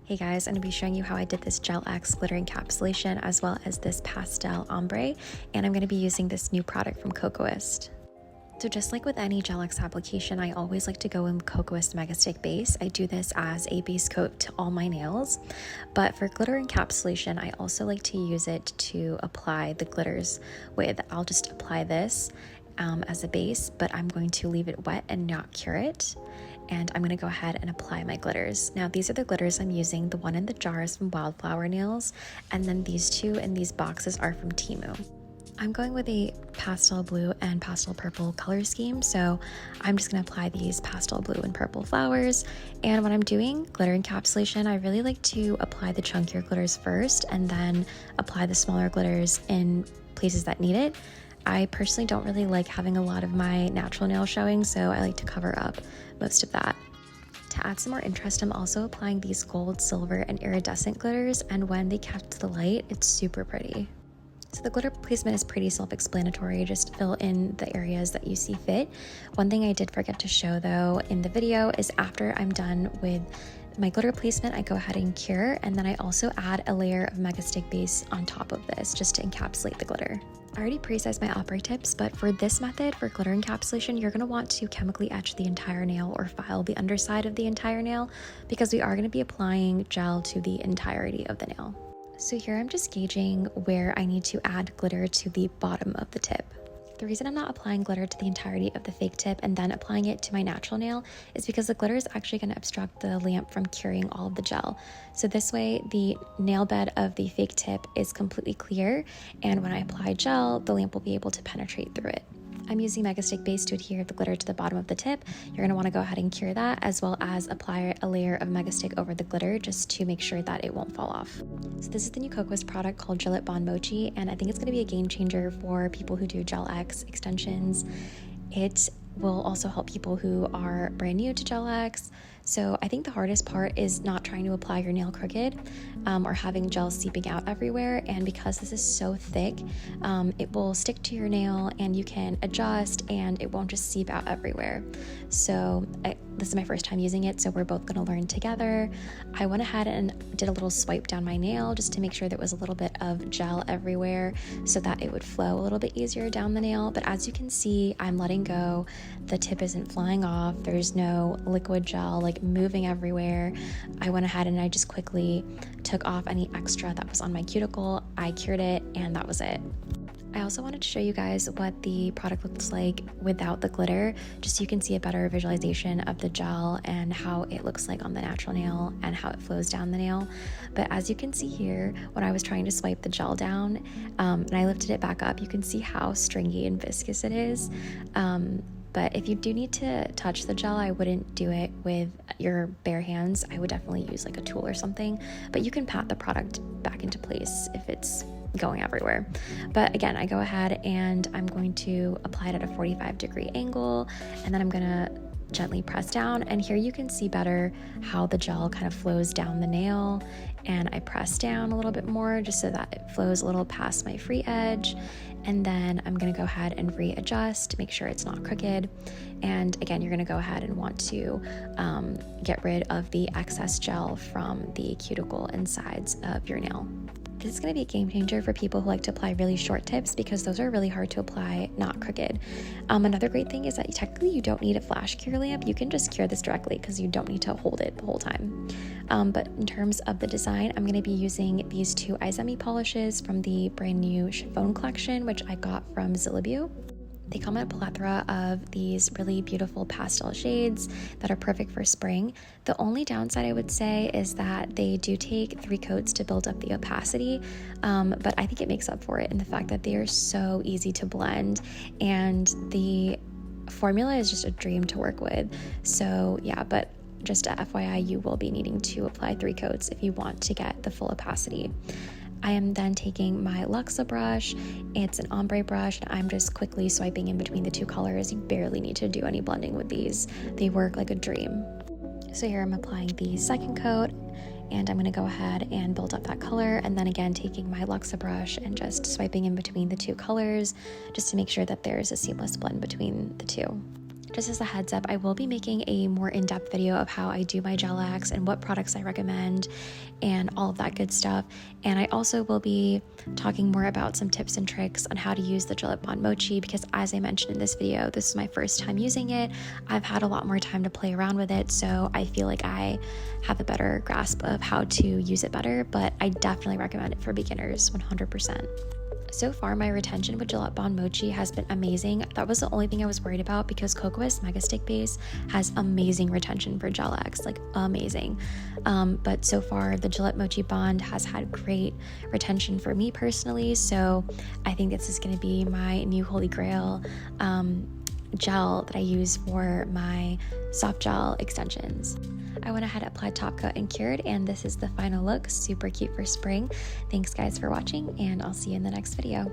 Hey guys, I'm going to be showing you how I did this Gel X glitter encapsulation as well as this pastel ombre, and I'm going to be using this new product from Kokoist. So just like with any Gel X application, I always like to go in Kokoist megastick base. I do this as a base coat to all my nails, but for glitter encapsulation, I also like to use it to apply the glitters with. I'll just apply this as a base, but I'm going to leave it wet and not cure it. And I'm going to go ahead and apply my glitters. Now these are the glitters I'm using. The one in the jar is from Wildflower Nails, and then these two in these boxes are from Temu. I'm going with a pastel blue and pastel purple color scheme, so I'm just going to apply these pastel blue and purple flowers. And when I'm doing glitter encapsulation, I really like to apply the chunkier glitters first and then apply the smaller glitters in places that need it. I personally don't really like having a lot of my natural nail showing, so I like to cover up most of that. To add some more interest, I'm also applying these gold, silver, and iridescent glitters, and when they catch the light, it's super pretty. So the glitter placement is pretty self-explanatory, just fill in the areas that you see fit. One thing I did forget to show though in the video is after I'm done with my glitter placement, I go ahead and cure, and then I also add a layer of megastick base on top of this just to encapsulate the glitter. I already pre-sized my Apres tips, but for this method, for glitter encapsulation, you're going to want to chemically etch the entire nail or file the underside of the entire nail because we are going to be applying gel to the entirety of the nail. So here I'm just gauging where I need to add glitter to the bottom of the tip. The reason I'm not applying glitter to the entirety of the fake tip and then applying it to my natural nail is because the glitter is actually going to obstruct the lamp from curing all of the gel. So this way the nail bed of the fake tip is completely clear, and when I apply gel, the lamp will be able to penetrate through it. I'm using megastick base to adhere the glitter to the bottom of the tip. You're going to want to go ahead and cure that, as well as apply a layer of megastick over the glitter just to make sure that it won't fall off. So this is the new Kokoist product called Gelip Mochi, and I think it's going to be a game changer for people who do Gel X extensions. It will also help people who are brand new to Gel X. So I think the hardest part is not trying to apply your nail crooked or having gel seeping out everywhere. And because this is so thick, it will stick to your nail and you can adjust and it won't just seep out everywhere. So this is my first time using it, so we're both going to learn together. I went ahead and did a little swipe down my nail just to make sure there was a little bit of gel everywhere so that it would flow a little bit easier down the nail. But as you can see, I'm letting go. The tip isn't flying off. There's no liquid gel like moving everywhere. I went ahead and I just quickly took off any extra that was on my cuticle. I cured it, and that was it. I also wanted to show you guys what the product looks like without the glitter, just so you can see a better visualization of the gel and how it looks like on the natural nail and how it flows down the nail. But as you can see here, when I was trying to swipe the gel down and I lifted it back up, you can see how stringy and viscous it is. But if you do need to touch the gel, I wouldn't do it with your bare hands. I would definitely use like a tool or something, but you can pat the product back into place if it's going everywhere. But again, I go ahead and I'm going to apply it at a 45-degree angle, and then I'm gonna gently press down, and here you can see better how the gel kind of flows down the nail, and I press down a little bit more just so that it flows a little past my free edge, and then I'm going to go ahead and readjust, make sure it's not crooked. And again, you're going to go ahead and want to get rid of the excess gel from the cuticle and sides of your nail. This is going to be a game changer for people who like to apply really short tips because those are really hard to apply not crooked. Another great thing is that technically you don't need a flash cure lamp. You can just cure this directly because you don't need to hold it the whole time. But in terms of the design, I'm going to be using these two Izemi polishes from the brand new chiffon collection, which I got from Zillabue. They come in a plethora of these really beautiful pastel shades that are perfect for spring. The only downside I would say is that they do take 3 coats to build up the opacity, but I think it makes up for it in the fact that they are so easy to blend, and the formula is just a dream to work with. So yeah, but just a FYI, you will be needing to apply 3 coats if you want to get the full opacity. I am then taking my Luxa brush. It's an ombre brush, and I'm just quickly swiping in between the 2 colors. You barely need to do any blending with these. They work like a dream. So here I'm applying the second coat, and I'm going to go ahead and build up that color, and then again taking my Luxa brush and just swiping in between the 2 colors just to make sure that there's a seamless blend between the 2. Just as a heads up, I will be making a more in-depth video of how I do my gel X and what products I recommend and all of that good stuff. And I also will be talking more about some tips and tricks on how to use the Gel Lip Balm Mochi, because as I mentioned in this video, this is my first time using it. I've had a lot more time to play around with it, so I feel like I have a better grasp of how to use it better, but I definitely recommend it for beginners 100%. So far, my retention with Gel Lip Balm Mochi has been amazing. That was the only thing I was worried about, because Kokoist Megastick Base has amazing retention for Gel X, like amazing. But so far, the Gel Lip Mochi Bond has had great retention for me personally, so I think this is going to be my new holy grail gel that I use for my soft gel extensions. I went ahead, applied top coat, and cured, and this is the final look. Super cute for spring. Thanks guys for watching, and I'll see you in the next video.